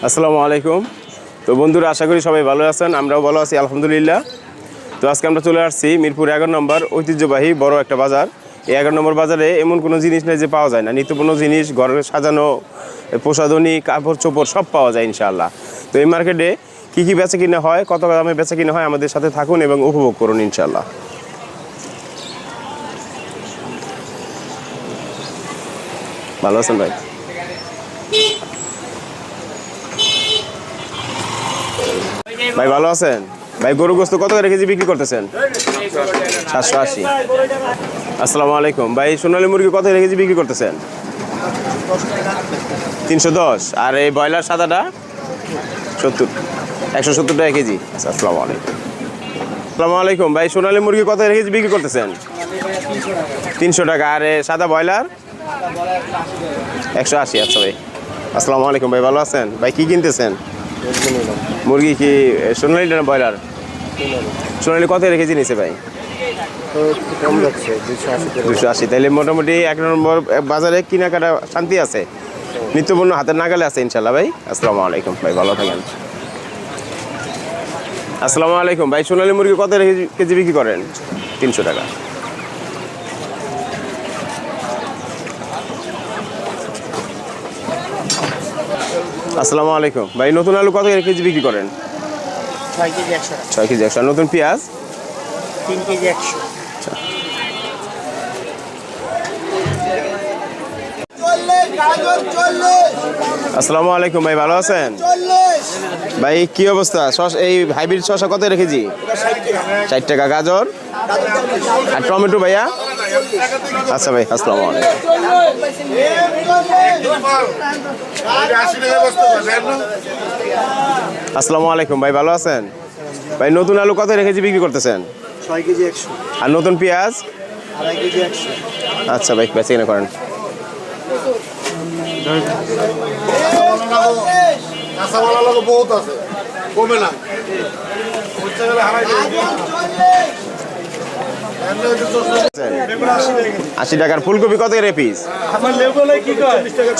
আসসালামু আলাইকুম। তো বন্ধুরা, আশা করি সবাই ভালো আছেন, আমরাও ভালো আছি আলহামদুলিল্লাহ। তো আজকে আমরা চলে আসছি মিরপুর 11 নম্বর ঐতিহ্যবাহী বড় একটা বাজার। এই 11 নম্বর বাজারে এমন কোনো জিনিস নেই যে পাওয়া যায় না। নিত্যপূর্ণ জিনিস, ঘরে সাজানো, প্রসাধনী, কাপড় চোপড় সব পাওয়া যায় ইনশাআল্লাহ। তো এই মার্কেটে কী কী বেচা কিনা হয়, কত দামে বেচা কিনা হয়, আমাদের সাথে থাকুন এবং উপভোগ করুন ইনশাআল্লাহ। ভালো আছেন ভাই? ভাই ভালো আছেন? ভাই গরু গোস্ত কত করে কেজি বিক্রি করতেছেন? 780। আসসালামু আলাইকুম ভাই, সোনালী মুরগি কত করে কেজি বিক্রি করতেছেন? 310। আর এই ব্রয়লার সাদাটা 70, 170 টাকা কেজি। আসসালামু আলাইকুম। আসসালামু আলাইকুম ভাই, সোনালী মুরগি কত করে কেজি বিক্রি করতেছেন? 300 টাকা। আর সাদা ব্রয়লার 180। আচ্ছা ভাই, আসসালামু আলাইকুম ভাই, ভালো আছেন? ভাই কি কিনতেছেন? মুরগি কি সোনালী না ব্রয়লার? সোনালী কত রেখেছি নিচে ভাই? 280। তাহলে মোটামুটি 1 নম্বর বাজারে কেনাকাটা শান্তি আছে, নিত্যপূর্ণ হাতের নাগালে আছে ইনশাল্লাহ ভাই। আসসালামু আলাইকুম ভাই, ভালো থাকেন। আসসালামু আলাইকুম ভাই, সোনালী মুরগি কত কেজি বিক্রি করেন? 300 টাকা। আসসালামু আলাইকুম ভাই, নতুন আলু কত কেজি বিক্রি করেন? 6 কেজি 100 টাকা। 6 কেজি 100। নতুন পেঁয়াজ 3 কেজি 100। আসসালামু আলাইকুম ভাই, ভালো আছেন? ভাই কি অবস্থা? এই হাইব্রিড শসা কত রেখেছি? 60 টাকা। গাজর আর টমেটো ভাইয়া? আচ্ছা ভাই, আসসালামু আলাইকুম। আসসালামু আলাইকুম ভাই, ভালো আছেন? ভাই নতুন আলু কত রেখেছি বিক্রি করতেছেন? 6 কেজি 100। আর নতুন পেঁয়াজ? 2.5 কেজি 100। আচ্ছা ভাই, বেঁচে কিনা করেন। বহুত আছে, কমে না। 80 টাকার। ফুলকপি কত করে পিস?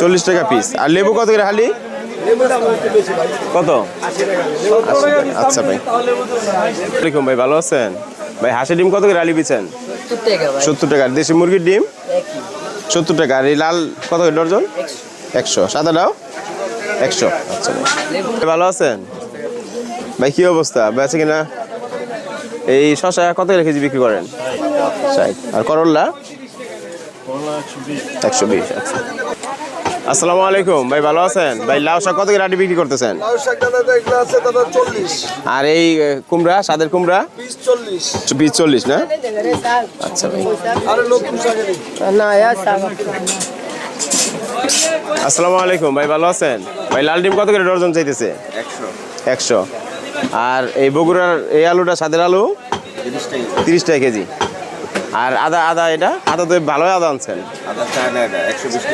40 টাকা পিস। আর লেবু কত করে হালি? কত? 80 টাকা। আচ্ছা ভাই, আসসালামু ভাই, ভালো আছেন? ভাই হাঁসের ডিম কত করে হালি বিছেন? 70 টাকা। দেশি মুরগির ডিম 70 টাকা। আর এই লাল কত করে ডর্জন? 100। সাদাটাও 100। আচ্ছা ভাই, ভালো আছেন? ভাই কি অবস্থা, বেচে কিনা? এই শসা কত করে কেজি বিক্রি করেন? 60। আর করল্লা? 120। আচ্ছা। আসসালামু আলাইকুম ভাই, ভালো আছেন? ভাই লাউ শাক কত করে আটি বিক্রি করতেছেন? লাউ শাক দাদা এগুলো আছে দাদা 40। আর এই কুমড়া, সাদের কুমড়া? পিস 40। পিস 40 না? আচ্ছা ভাই। আর নতুন শাকের আসসালামু আলাইকুম ভাই, ভালো আছেন? ভাই লাল ডিম কত করে ডর্জন চাইতেছে? 100। আর এই বগুড়ার এই আলুটা, সাদের আলু 30 টাকা কেজি। আর আদা এটা আদা তো ভালো আদা আনছেন?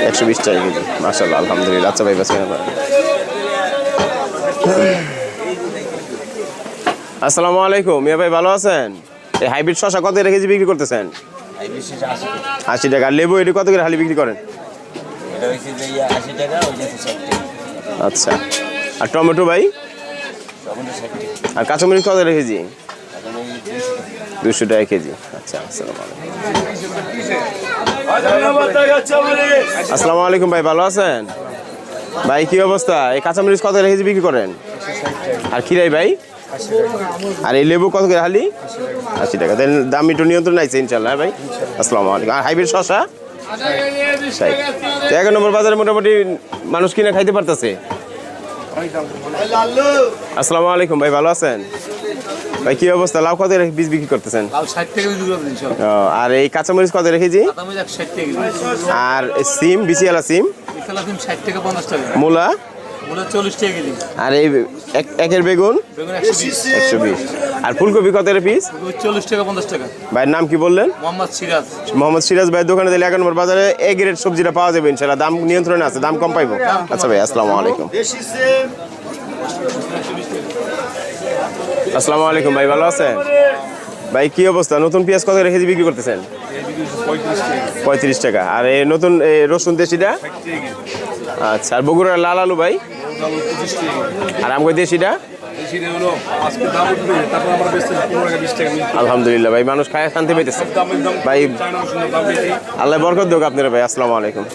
120 টাকা কেজি। মাশাআল্লাহ, আলহামদুলিল্লাহ। আচ্ছা ভাই, বাস কেনা করেন। আসসালামু আলাইকুম মিয়া ভাই, ভালো আছেন? এই হাইব্রিড শসা কত করে কেজি বিক্রি করতেছেন? 80 টাকা। আর লেবু এটি কত করে হালি বিক্রি করেন? আচ্ছা। আর টমেটো ভাই? আর কাঁচামরিচ কত করে কেজি? 200 টাকা কেজি। আচ্ছা। আসসালামু আলাইকুম ভাই, ভালো আছেন? ভাই কি অবস্থা? এই কাঁচামরিচ কত করে কেজি বিক্রি করেন? আর খিরাই ভাই? আর এই লেবু কত করে হালি? 80 টাকা। তাহলে দাম একটু নিয়ন্ত্রণ আছে ইনশাল্লাহ ভাই। আসসালামু আলাইকুম। আর হাইব্রিড শসা 60। 11 নম্বর বাজারে মোটামুটি মানুষ কিনে খাইতে পারতেছে। আসসালামু আলাইকুম ভাই, ভালো আছেন? ভাই কি অবস্থা? লাউ কত বীজ বিক্রি করতেছেন? 60 টাকা বিক্রি করবেন ইনশাআল্লাহ। আর এই কাঁচামরিচ কত রেখেছি? কাঁচামরিচ 60 টাকা। আর সিম, বিচিয়ালা সিম? বিচিয়ালা সিম 60 টাকা 50 টাকা। মূলা? মূলা 40 টাকা কেজি। আর এই একের বেগুন? বেগুন 120। 120। আর ফুলকপি কত পিস? 40 টাকা 50 টাকা। ভাইয়ের নাম কি বললেন? মোহাম্মদ সিরাজ। মোহাম্মদ সিরাজ ভাইয়ের দোকানে দিলে 11 নম্বর বাজারে এ গ্রেড সবজিটা পাওয়া যাবে ইনশাআল্লাহ। দাম নিয়ন্ত্রণে আছে, দাম কম পাইবো। আচ্ছা ভাই, আসসালামু আলাইকুম। আসসালামু আলাইকুম ভাই, ভালো আছেন? ভাই কি অবস্থা? নতুন পেঁয়াজ কত কেজি বিক্রি করতেছেন? 35 টাকা। আর এই নতুন রসুন দেশিটা? আচ্ছা। আর বগুড়ার লাল আলু ভাই? হলো 25 টাকা আর আমগো দেশিটা সেটা হলো আজকে দাম উঠবে তারপর আমরা বেচতে 15 টাকা 20 টাকা মিলছে আলহামদুলিল্লাহ ভাই মানুষ খায় শান্তি পাইতেছে দামের দাম ভাই চায়না ওষুধের দাম বেশি আল্লাহ বরকত দেখ আপনারা ভাই আসসালামু আলাইকুম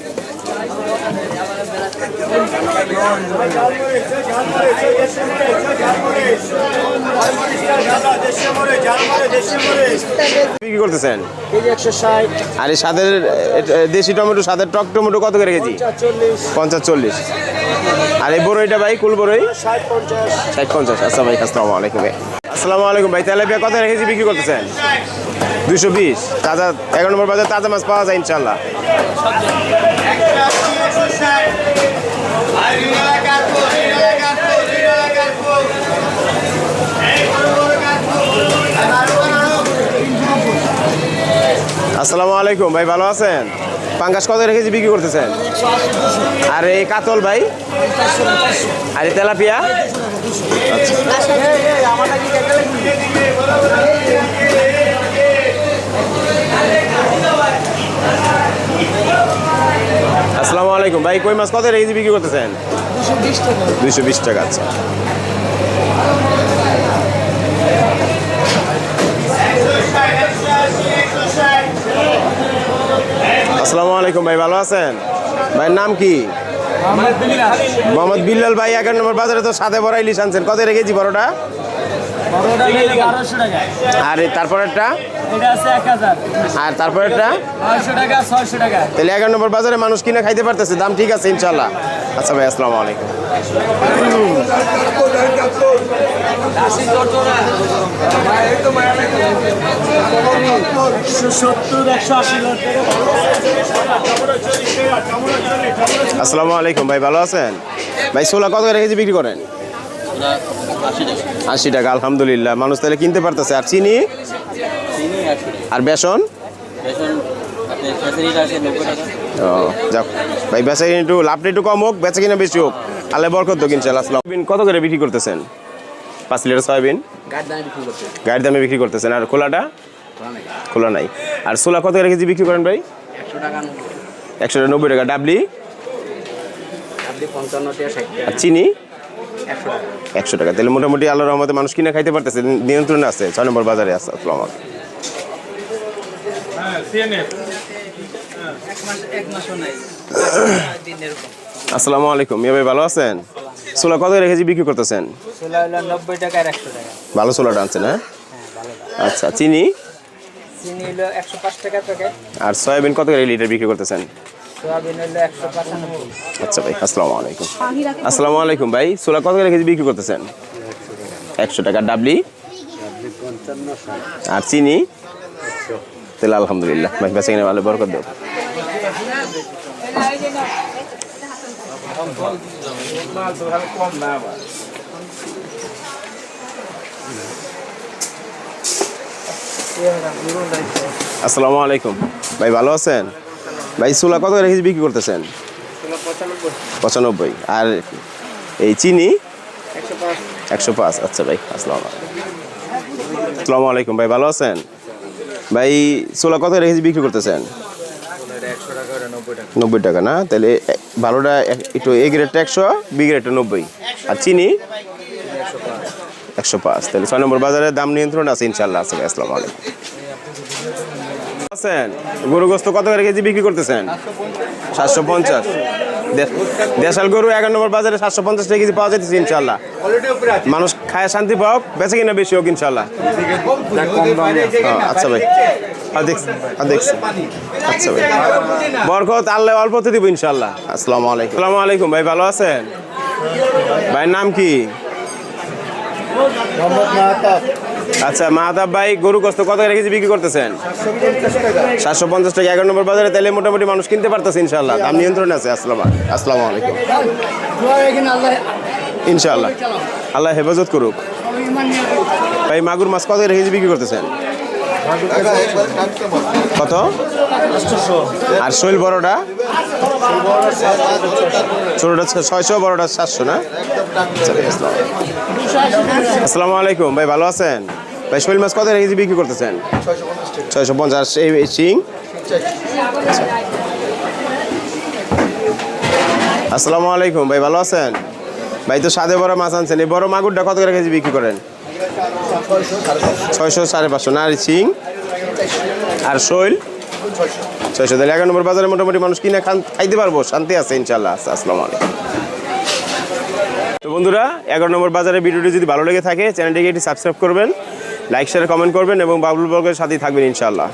কি করতেছেন আর এই স্বাদের দেশি টমেটো স্বাদের টক টমেটো কত করে কেজি 50-40 আর এই বড়ইটা ভাই কুল বড়ই 60-50 আচ্ছা ভাই আসসালামু আলাইকুম ভাই আসসালামু আলাইকুম ভাই তেলাপিয়া কত করে কেজি বিক্রি করতেছেন 220 তাজা 11 নম্বর বাজার তাজা মাছ পাওয়া যায় ইনশাল্লাহ আসসালামু আলাইকুম ভাই ভালো আছেন পাঙ্গাস কত রেখেছি বিক্রি করতেছেন আর এই কাতল ভাই আর এই তেলাপিয়া আসসালামু আলাইকুম ভাই কই মাছ কত রেখেছি বিক্রি করতেছেন 220 টাকা আচ্ছা আসসালামু আলাইকুম ভাই ভালো আছেন ভাইয়ের নাম কি মোহাম্মদ বিল্লাল ভাই 11 নম্বর বাজারে তো সাদে বড় ইলিশ আনছেন কত রেখেছি বড়টা আর তারপরেরটা আর তারপরেরটা তাহলে 11 নম্বর বাজারে মানুষ কিনে খাইতে পারতেছে দাম ঠিক আছে ইনশাল্লাহ আচ্ছা ভাই আসসালামু আলাইকুম আসসালামু আলাইকুম ভাই ভালো আছেন ভাই ছোলা কত করে কেজি বিক্রি করেন 80 টাকা আলহামদুলিল্লাহ মানুষ তাহলে কিনতে পারতেছে আর চিনি আর বেসন ও যাক ভাই বেচা কিনা একটু লাভটা একটু কম হোক বেচা কিনা বেশি হোক আল্লাহ বরকত হোক ইনশাআল্লাহ সয়াবিন কত করে বিক্রি করতেছেন 5 লিটার সয়াবিন গাড়ির দামে বিক্রি করতেছেন আর খোলাটা খোলা নাই আর ছোলা কত করে কেজি বিক্রি করেন ভাই 190 টাকা ডাবলি 55 আর চিনি 100 টাকা তাহলে মোটামুটি আল্লাহর রহমতে মানুষ কিনে খাইতে পারতেছে নিয়ন্ত্রণে আছে 6 নম্বর বাজারে আছে আসসালামু আলাইকুম আসসালামু আলাইকুম মিয়া ভাই ভালো আছেন ছোলা কত করে কেজি বিক্রি করতেছেন ছোলা হলো 90 টাকা আর 100 টাকা ভালো ছোলাটা আনছেন হ্যাঁ আচ্ছা চিনি চিনি হলো 105 টাকা প্যাকেট আর সয়াবিন কত করে লিটার বিক্রি করতেছেন সোয়াবিন হলো 195 আচ্ছা ভাই আসসালামু আলাইকুম আসসালামু আলাইকুম ভাই ছোলা কত করে কেজি বিক্রি করতেছেন 100 টাকা ডাবলি 55 আর চিনি তাহলে আলহামদুলিল্লাহ ভাই বেচা কিনা ভালো বরকত দাও আসসালামু আলাইকুম ভাই ভালো আছেন ভাই ছোলা কত করে কেজি বিক্রি করতেছেন 95 আর এই চিনি 105 আচ্ছা ভাই আসসালামু আলাইকুম ভাই ভালো আছেন ভাই ছোলা কত করে কেজি বিক্রি করতেছেন 90 টাকা না তাহলে ভালোটা একটু এ গ্রেডটা 100 বি গ্রেডটা 90 আর চিনি 105 তাহলে 6 নম্বর বাজারে দাম নিয়ন্ত্রণ আছে ইনশাআল্লাহ আছে ভাই আসসালামু আলাইকুম আছেন গরু গোস্ত কত করে কেজি বিক্রি করতেছেন 750 দেশাল গরু 11 নম্বর বাজারে 750 টাকা কেজি পাওয়া যাচ্ছে ইনশাআল্লাহ মানুষ খায় শান্তি পাও বেচে কিনা বেশি হোক ইনশাআল্লাহ আচ্ছা ভাই দেখছি আচ্ছা ভাই বরকত আল্লাহ অল্পতে দিব ইনশাআল্লাহ আসসালামু আলাইকুম আসসালামু আলাইকুম ভাই ভালো আছেন ভাইয়ের নাম কি আচ্ছা মাহাতাব ভাই গরু গোস্ত কত করে কেজি বিক্রি করতেছেন 750 টাকা 11 নম্বর বাজারে তাহলে মোটামুটি মানুষ কিনতে পারতেছে ইনশাআল্লাহ দাম নিয়ন্ত্রণে আছে আসসালামু আলাইকুম ইনশাআল্লাহ আল্লাহ হেফাজত করুক ভাই মাগুর মাছ কত করে কেজি বিক্রি করতেছেন কত আর শৈল বড়টা ছোটটা 600 বড়টা 700 না আসসালামু আলাইকুম ভাই ভালো আছেন ভাই শৈল মাছ কত কেজি বিক্রি করতেছেন 650 এই শিং আসসালামু আলাইকুম ভাই ভালো আছেন ভাই তো সাদে বড় মাছ আনছেন, এই বড় মাগুরটা কত করে কেজি বিক্রি করেন? 600 550। না আর শিং আর শৈল 600। তাহলে 11 নম্বর বাজারে মোটামুটি মানুষ কিনে খাইতে পারবো, শান্তি আছে ইনশাল্লাহ। আসসালামু আলাইকুম। তো বন্ধুরা, 11 নম্বর বাজারে ভিডিওটি যদি ভালো লেগে থাকে চ্যানেলটিকে একটি সাবস্ক্রাইব করবেন, লাইক শেয়ার কমেন্ট করবেন এবং বাবুল ব্লগের সাথেই থাকবেন ইনশাল্লাহ।